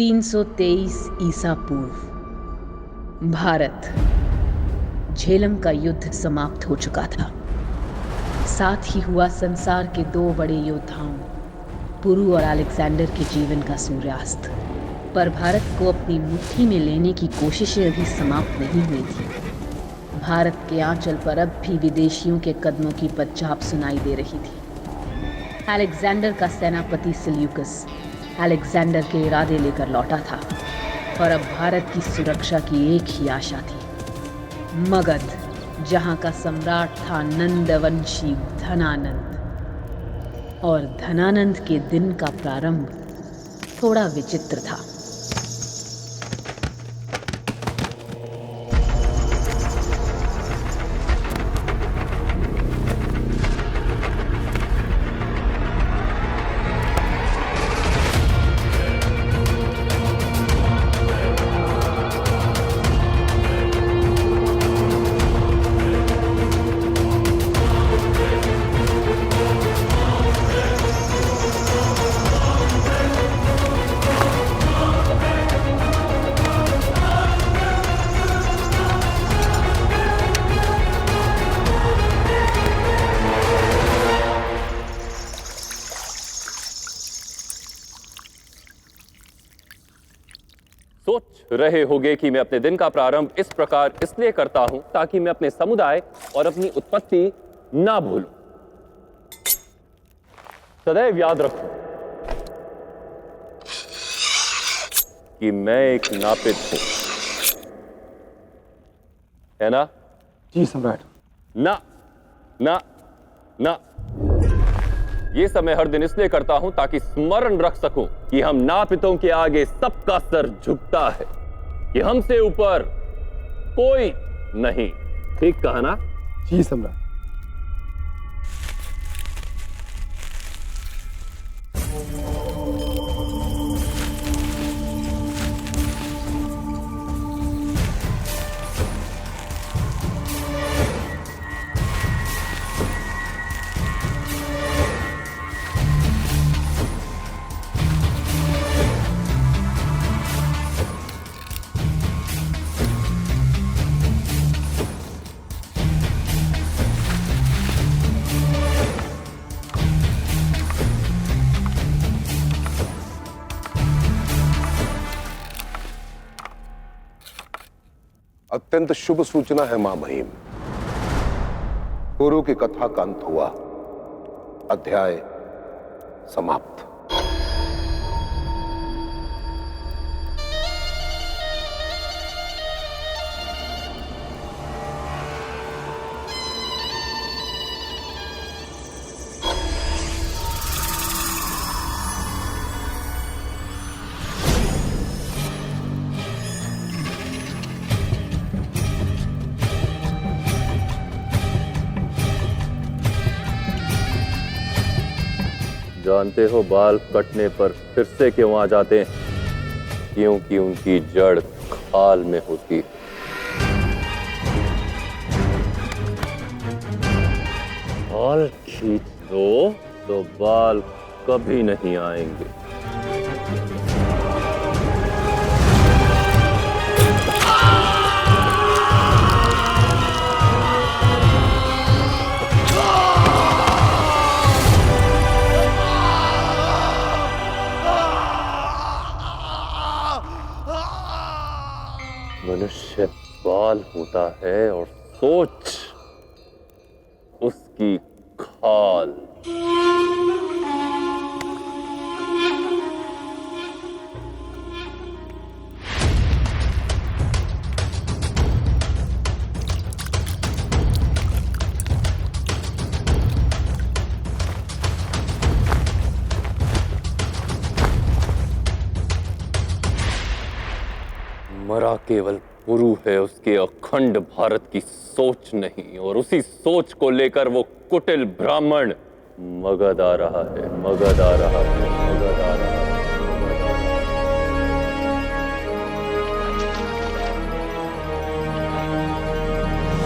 323 ईसा पूर्व भारत। झेलम का युद्ध समाप्त हो चुका था। साथ ही हुआ संसार के दो बड़े योद्धाओं पुरु और अलेक्जेंडर के जीवन का सूर्यास्त। पर भारत को अपनी मुट्ठी में लेने की कोशिशें अभी समाप्त नहीं हुई थी। भारत के आंचल पर अब भी विदेशियों के कदमों की पदचाप सुनाई दे रही थी। अलेक्जेंडर का सेनापति सिल्यूकस अलेक्जेंडर के इरादे लेकर लौटा था और अब भारत की सुरक्षा की एक ही आशा थी, मगध, जहां का सम्राट था नंदवंशी धनानंद। और धनानंद के दिन का प्रारंभ थोड़ा विचित्र था। सोच रहे होंगे कि मैं अपने दिन का प्रारंभ इस प्रकार इसलिए करता हूं ताकि मैं अपने समुदाय और अपनी उत्पत्ति ना भूलूं। सदैव याद रखूं कि मैं एक नापित हूं, है ना? जी सम्राट। ना ना ना, ये सब मैं हर दिन इसलिए करता हूं ताकि स्मरण रख सकूं कि हम नापितों के आगे सबका सर झुकता है, कि हमसे ऊपर कोई नहीं। ठीक कहा ना? जी सम्राट। अत्यंत शुभ सूचना है मां महिम। गुरु की कथा का अंत हुआ, अध्याय समाप्त। जानते हो बाल कटने पर फिर से क्यों आ जाते हैं? क्योंकि उनकी जड़ खाल में होती है। बाल खींच दो तो बाल कभी नहीं आएंगे। मनुष्य बाल होता है और सोच उसकी खाल। मरा केवल पुरु है, उसके अखंड भारत की सोच नहीं, और उसी सोच को लेकर वो कुटिल ब्राह्मण मगध आ रहा है, मगध आ रहा है, मगध आ रहा है।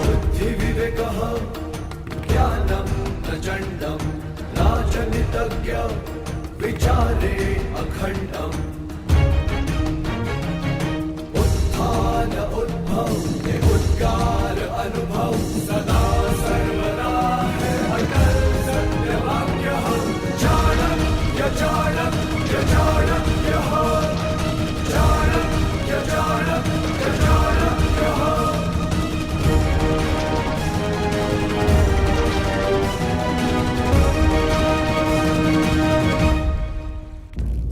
बुद्धि विवेकः ज्ञानं प्रचण्डं राजनितज्ञ विचारे अखण्डम् ज्ञान उद्भव ये उद्गार अनुभव सदा सर्वदा है अटल सत्य वाक्य चाणक्य चाणक्य चाणक्य चाणक्य चाणक्य चाणक्य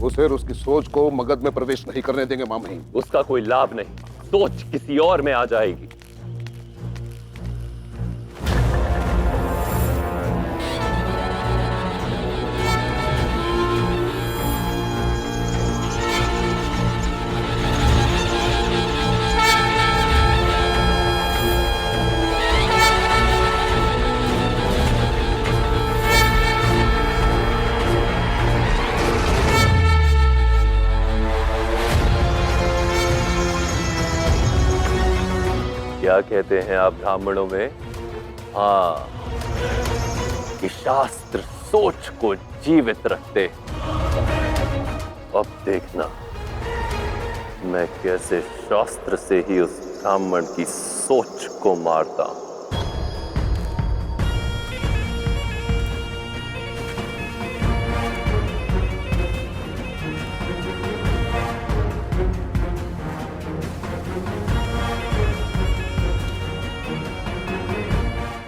उसे और उसकी सोच को मगध में प्रवेश नहीं करने देंगे मामही। उसका कोई लाभ नहीं, सोच किसी और में आ जाएगी। क्या कहते हैं आप ब्राह्मणों में? हाँ, कि शास्त्र सोच को जीवित रखते। अब देखना मैं कैसे शास्त्र से ही उस ब्राह्मण की सोच को मारता हूं।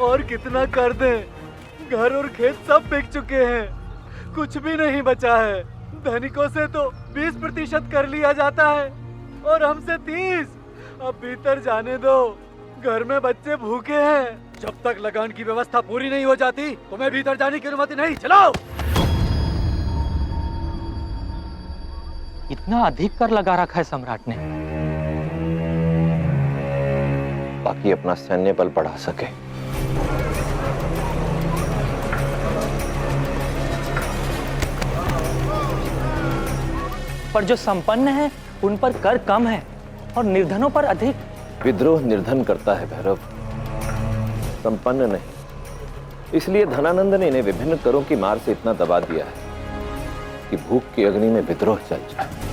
और कितना कर दें? घर और खेत सब बिक चुके हैं, कुछ भी नहीं बचा है। धनिकों से तो 20% कर लिया जाता है और हमसे 30। अब भीतर जाने दो, घर में बच्चे भूखे हैं। जब तक लगान की व्यवस्था पूरी नहीं हो जाती तुम्हें भीतर जाने की अनुमति नहीं। चलो। इतना अधिक कर लगा रखा है सम्राट ने, बाकी अपना सैन्य बल बढ़ा सके। पर जो संपन्न है उन पर कर कम है और निर्धनों पर अधिक। विद्रोह निर्धन करता है भैरव, संपन्न नहीं। इसलिए धनानंद ने इन्हें विभिन्न करों की मार से इतना दबा दिया है कि भूख की अग्नि में विद्रोह चल जाए।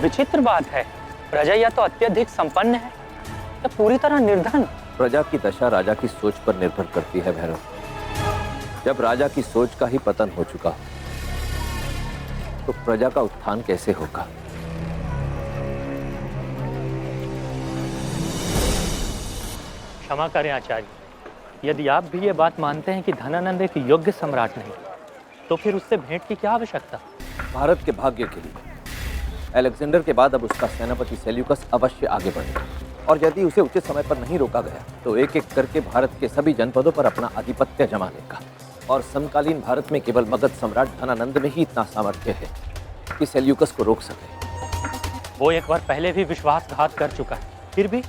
विचित्र बात है, प्रजा या तो अत्यधिक संपन्न है या पूरी तरह निर्धन। प्रजा की दशा राजा की सोच पर निर्भर करती है भैरव। जब राजा की सोच का ही पतन हो चुका तो प्रजा का उत्थान कैसे होगा? क्षमा करें आचार्य, यदि आप भी ये बात मानते हैं कि धनानंद एक योग्य सम्राट नहीं, तो फिर उससे भेंट की क्या आवश्यकता? भारत के भाग्य के लिए अलेक्जेंडर के बाद अब उसका सेनापति सेल्यूकस अवश्य आगे बढ़ेगा, और यदि उसे उचित समय पर नहीं रोका गया तो एक एक करके भारत के सभी जनपदों पर अपना आधिपत्य जमा लेगा। और समकालीन भारत में केवल मगध सम्राट धनानंद में ही इतना सामर्थ्य है कि सेल्यूकस को रोक सके। वो एक बार पहले भी विश्वासघात कर चुका है, फिर भी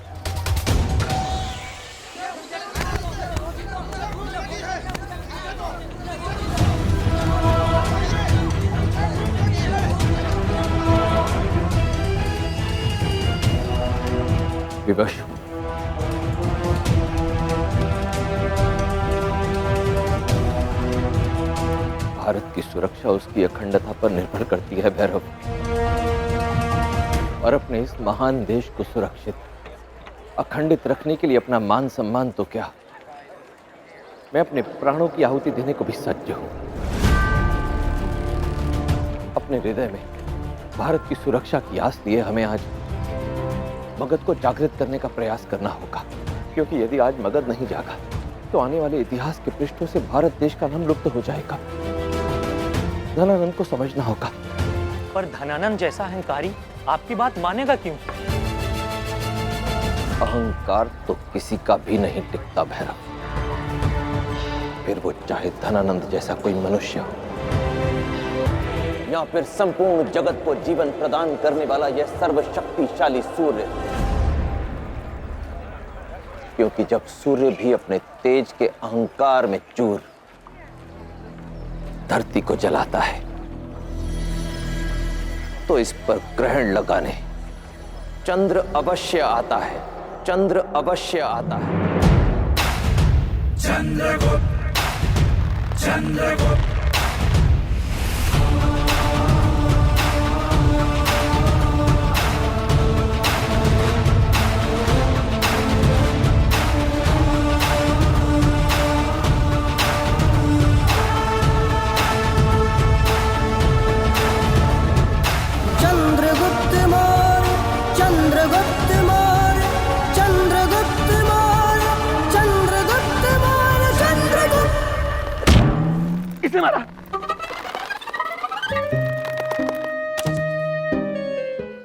विवश हूं। भारत की सुरक्षा उसकी अखंडता पर निर्भर करती है भैरव, और अपने इस महान देश को सुरक्षित अखंडित रखने के लिए अपना मान सम्मान तो क्या, मैं अपने प्राणों की आहुति देने को भी सज्ज हूं। अपने हृदय में भारत की सुरक्षा की आस लिए हमें आज मगध को जागृत करने का प्रयास करना होगा, क्योंकि यदि आज मगध नहीं जागा तो आने वाले इतिहास के पृष्ठों से भारत देश का नाम लुप्त हो जाएगा। धनानंद को समझना होगा। पर धनानंद जैसा अहंकारी आपकी बात मानेगा क्यों? अहंकार तो किसी का भी नहीं टिकता भैरव, फिर वो चाहे धनानंद जैसा कोई मनुष्य हो या फिर संपूर्ण जगत को जीवन प्रदान करने वाला यह सर्वशक्तिशाली सूर्य, क्योंकि जब सूर्य भी अपने तेज के अहंकार में चूर धरती को जलाता है, तो इस पर ग्रहण लगाने चंद्र अवश्य आता है, चंद्र अवश्य आता है। चंद्रगुप्त चंद्रगुप्त चंद्रगुप्त मौर्य चंद्रगुप्त मौर्य चंद्रगुप्त मौर्य चंद्रगुप्त मौर्य चंद्रगुप्त। किसने मारा?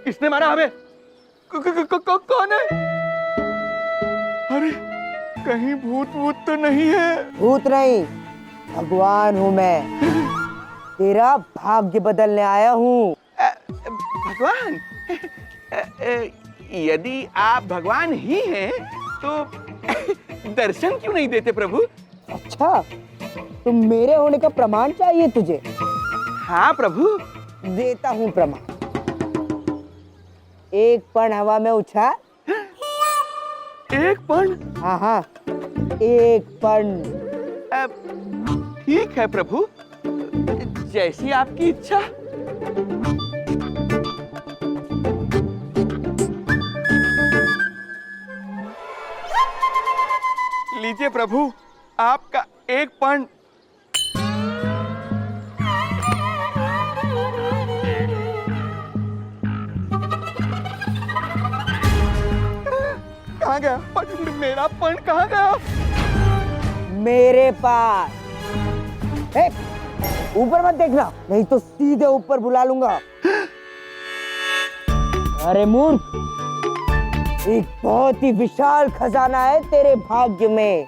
किसने मारा हमें? कौन है? अरे कहीं भूत भूत तो नहीं है? भूत नहीं, भगवान हूँ मैं। तेरा भाग्य बदलने आया हूँ। भगवान? यदि आप भगवान ही हैं, तो दर्शन क्यों नहीं देते प्रभु? अच्छा, तुम मेरे होने का प्रमाण चाहिए तुझे? हाँ प्रभु। देता हूँ प्रमाण। एक पण हवा में उछाल। एक पण? हाँ हाँ, एक पण। ठीक है प्रभु, जैसी आपकी इच्छा। लीजिए प्रभु, आपका एक पण। कहाँ गया मेरा पण? कहाँ गया? मेरे पास। ऊपर मत देखना, नहीं तो सीधे ऊपर बुला लूंगा। अरे मूर्ख, एक बहुत ही विशाल खजाना है तेरे भाग्य में।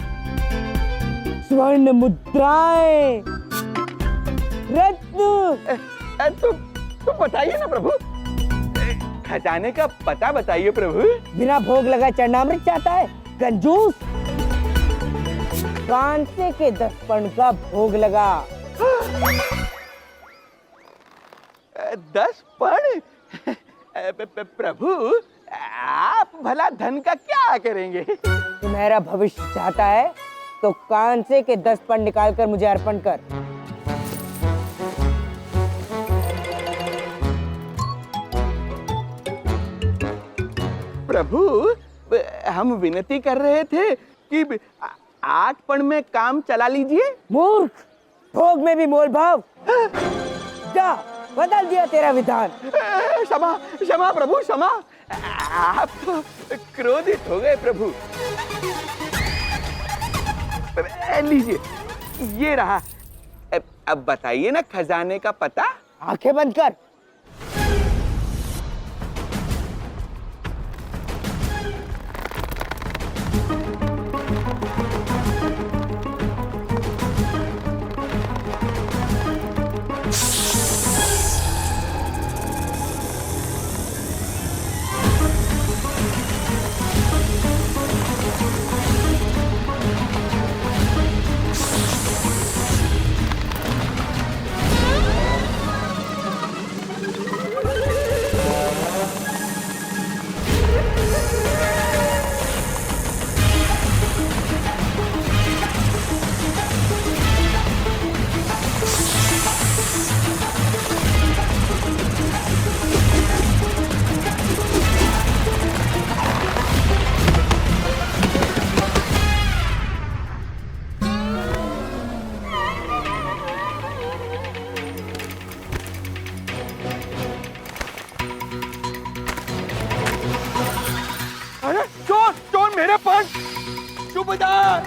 स्वर्ण मुद्राएं, रत्न। तो बताइए ना प्रभु, खजाने का पता बताइए प्रभु। बिना भोग लगा चरणामृत चाहता है कंजूस? कांसे के 10 पण का भोग लगा। 10 पण? प्रभु, आप भला धन का क्या करेंगे? तुम्हारा भविष्य चाहता है तो कांसे के 10 पण निकाल कर मुझे अर्पण कर। प्रभु, हम विनती कर रहे थे कि 8 पण में काम चला लीजिए। मूर्ख, भोग में भी मोल भाव। जा, बदल दिया तेरा विधान। क्षमा क्षमा प्रभु, क्षमा। आप तो क्रोधित हो गए प्रभु। लीजिए, ये रहा। अब बताइए ना खजाने का पता। आंखें बंद कर। मेरे पण! सूबेदार!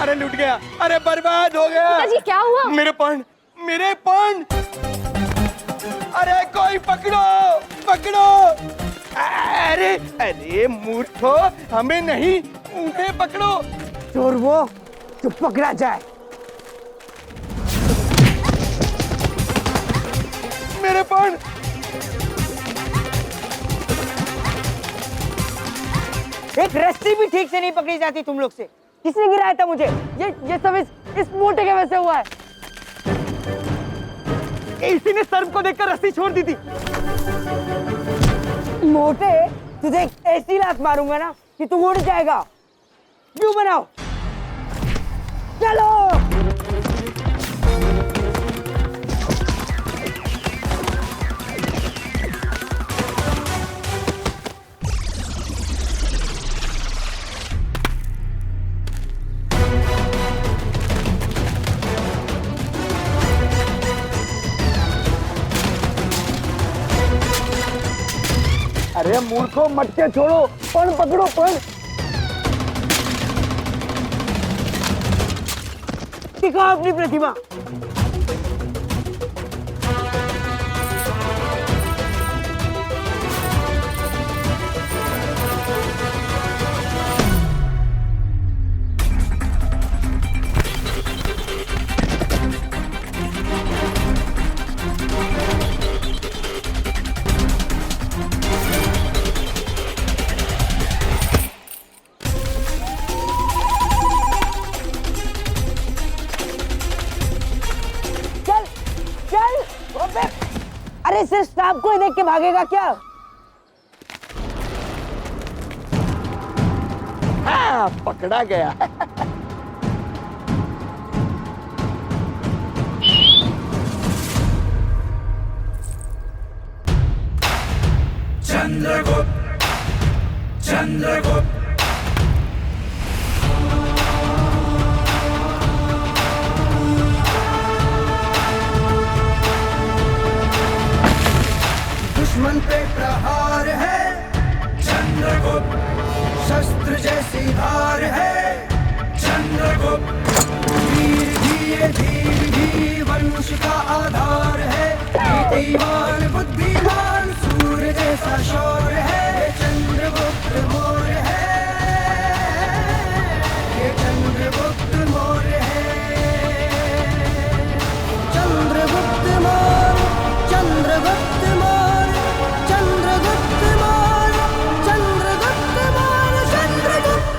अरे लूट गया, अरे बर्बाद हो गया। पिताजी क्या हुआ? मेरे पण, मेरे पण! अरे कोई पकड़ो, पकड़ो! अरे अरे मूर्खो, हमें नहीं, उन्हें पकड़ो। चोर वो जो पकड़ा जाए। मेरे पण। एक रस्सी भी ठीक से नहीं पकड़ी जाती तुम लोग से। किसने गिराया था मुझे? ये सब इस मोटे के वजह से हुआ है। इसी ने सर्प को देखकर रस्सी छोड़ दी थी। मोटे, तुझे एक ऐसी लात मारूंगा ना कि तू उड़ जाएगा। क्यों बनाओ? चलो। अरे मूर्खों, मटके छोड़ो, पण पकड़ो, पण। दिखाओ अपनी प्रतिभा। अरे सिर्फ सांप को ही देख के भागेगा क्या? हाँ, पकड़ा गया। चंद्रगुप्त चंद्रगुप्त दुश्मन पे प्रहार है, चंद्रगुप्त शस्त्र जैसी धार है। चंद्रगुप्त वीर भी ये धीर भी वंश का आधार है। नीतिवान बुद्धिमान सूर्य जैसा शौर्य है। ये चंद्रगुप्त मौर्य है, ये चंद्रगुप्त मौर्य है। चंद्रगुप्त मौर्य, चंद्रगुप्त मौर्य, चंद्रगुप्त मौर्य, चंद्रगुप्त मौर्य, चंद्रगुप्त।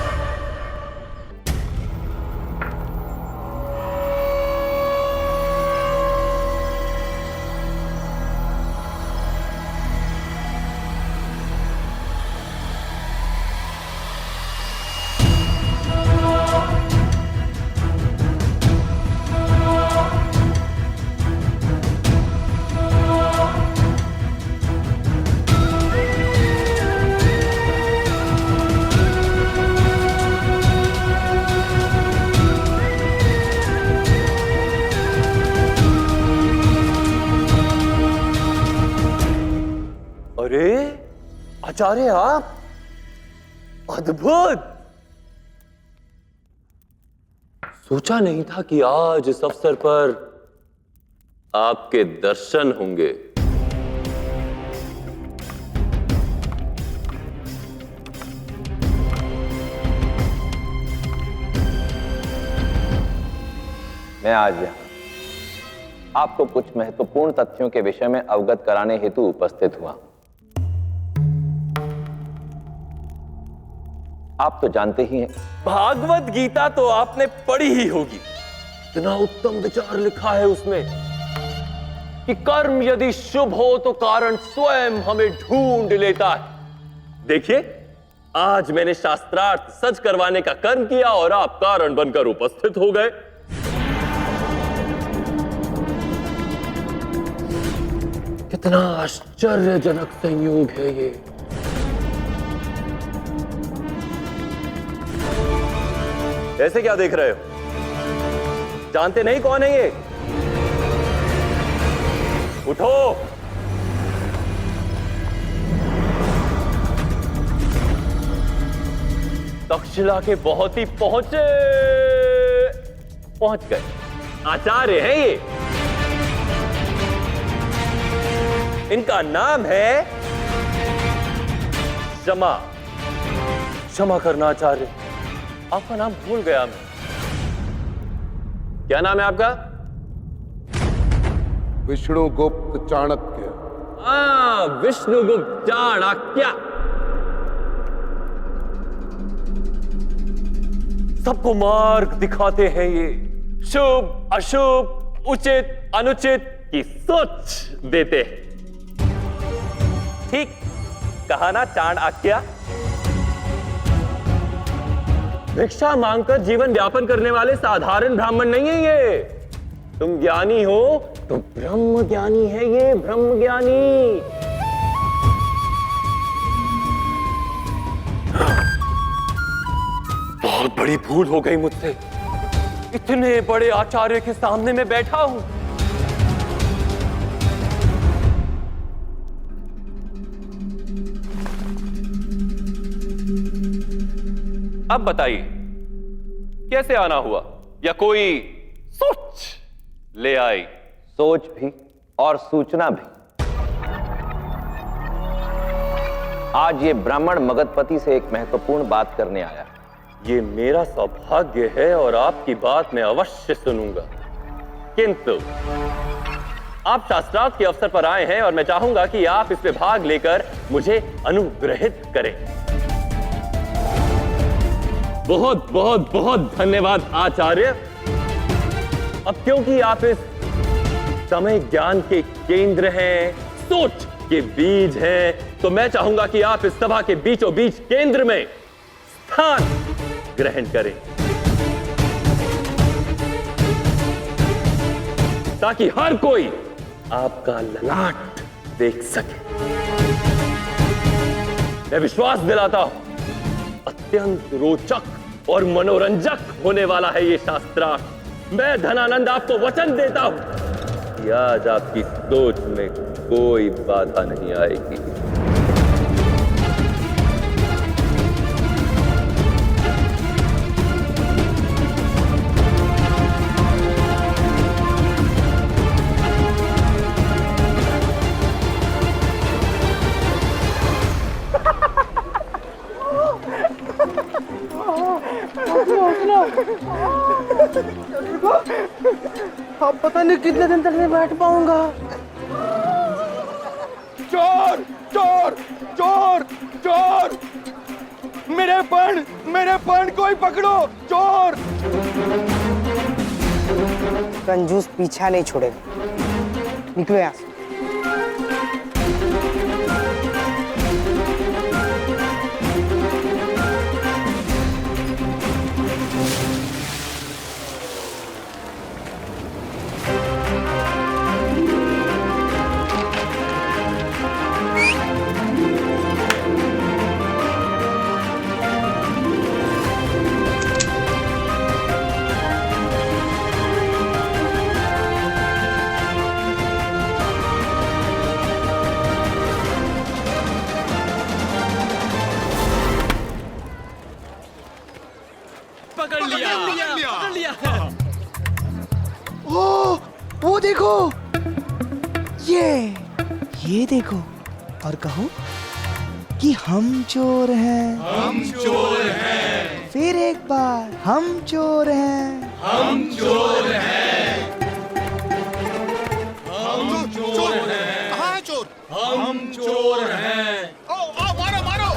अरे आचार्य, आप अद्भुत। सोचा नहीं था कि आज इस अवसर पर आपके दर्शन होंगे। मैं आज यहाँ आपको कुछ महत्वपूर्ण तथ्यों के विषय में अवगत कराने हेतु उपस्थित हुआ। आप तो जानते ही हैं, भागवत गीता तो आपने पढ़ी ही होगी। इतना उत्तम विचार लिखा है उसमें कि कर्म यदि शुभ हो तो कारण स्वयं हमें ढूंढ लेता है। देखिए, आज मैंने शास्त्रार्थ सच करवाने का कर्म किया और आप कारण बनकर उपस्थित हो गए। कितना आश्चर्यजनक संयोग है ये। ऐसे क्या देख रहे हो? जानते नहीं कौन है ये? उठो। तक्षशिला के बहुत ही पहुंच गए आचार्य हैं ये। इनका नाम है क्षमा। क्षमा करना आचार्य, आपका नाम भूल गया मैं। क्या नाम है आपका? विष्णुगुप्त चाणक्य। विष्णुगुप्त चाणक्य। सबको मार्ग दिखाते हैं ये, शुभ अशुभ, उचित अनुचित की सोच देते हैं। ठीक कहा ना चाणक्य? भिक्षा मांगकर जीवन व्यापन करने वाले साधारण ब्राह्मण नहीं है ये। तुम ज्ञानी हो तो ब्रह्म ज्ञानी है ये, ब्रह्म ज्ञानी। बहुत बड़ी भूल हो गई मुझसे। इतने बड़े आचार्य के सामने मैं बैठा हूं। अब बताइए कैसे आना हुआ, या कोई सोच ले आई? सोच भी और सूचना भी। आज ये ब्राह्मण मगधपति से एक महत्वपूर्ण बात करने आया। ये मेरा सौभाग्य है और आपकी बात मैं अवश्य सुनूंगा, किंतु आप शास्त्रार्थ के अवसर पर आए हैं और मैं चाहूंगा कि आप इसमें भाग लेकर मुझे अनुग्रहित करें। बहुत बहुत बहुत धन्यवाद आचार्य। अब क्योंकि आप इस समय ज्ञान के केंद्र हैं, सोच के बीज हैं, तो मैं चाहूंगा कि आप इस सभा के बीचों बीच केंद्र में स्थान ग्रहण करें, ताकि हर कोई आपका ललाट देख सके। मैं विश्वास दिलाता हूं अत्यंत रोचक और मनोरंजक होने वाला है ये शास्त्रार्थ। मैं धनानंद आपको वचन देता हूं कि आज आपकी सोच में कोई बाधा नहीं आएगी। अब पता नहीं कितने दिन तक नहीं बैठ पाऊंगा। चोर चोर चोर चोर, मेरे पण कोई पकड़ो, चोर। कंजूस पीछा नहीं छोड़ेगा, निकलो यहाँ से। वो देखो, ये देखो और कहो कि हम चोर हैं। हम चोर हैं। फिर एक बार, हम चोर हैं। हम चोर हैं। हम चोर हैं। कहाँ है चोर? हम चोर हैं। आओ मारो मारो।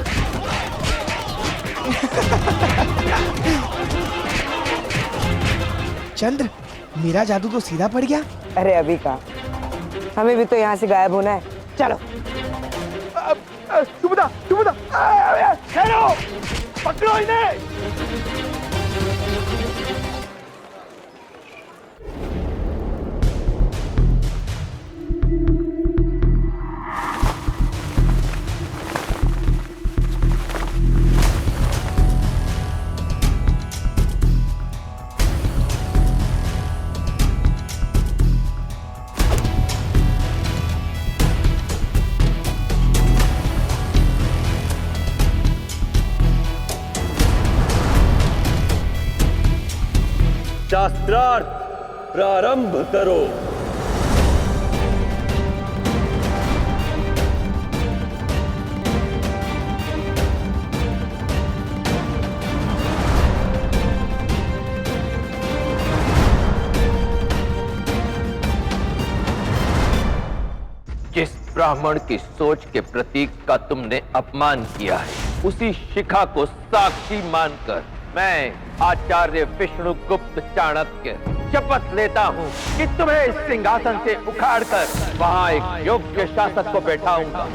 चंद्र, मेरा जादू तो सीधा पड़ गया। अरे अभी का, हमें भी तो यहाँ से गायब होना है। चलो। सुबुदा ठहरो, पकड़ो इन्हें। शास्त्रार्थ प्रारंभ करो। जिस ब्राह्मण की सोच के प्रतीक का तुमने अपमान किया है, उसी शिखा को साक्षी मानकर मैं आचार्य विष्णुगुप्त चाणक्य शपथ लेता हूँ कि तुम्हें इस सिंहासन से उखाड़कर वहां एक योग्य शासक को बैठाऊंगा।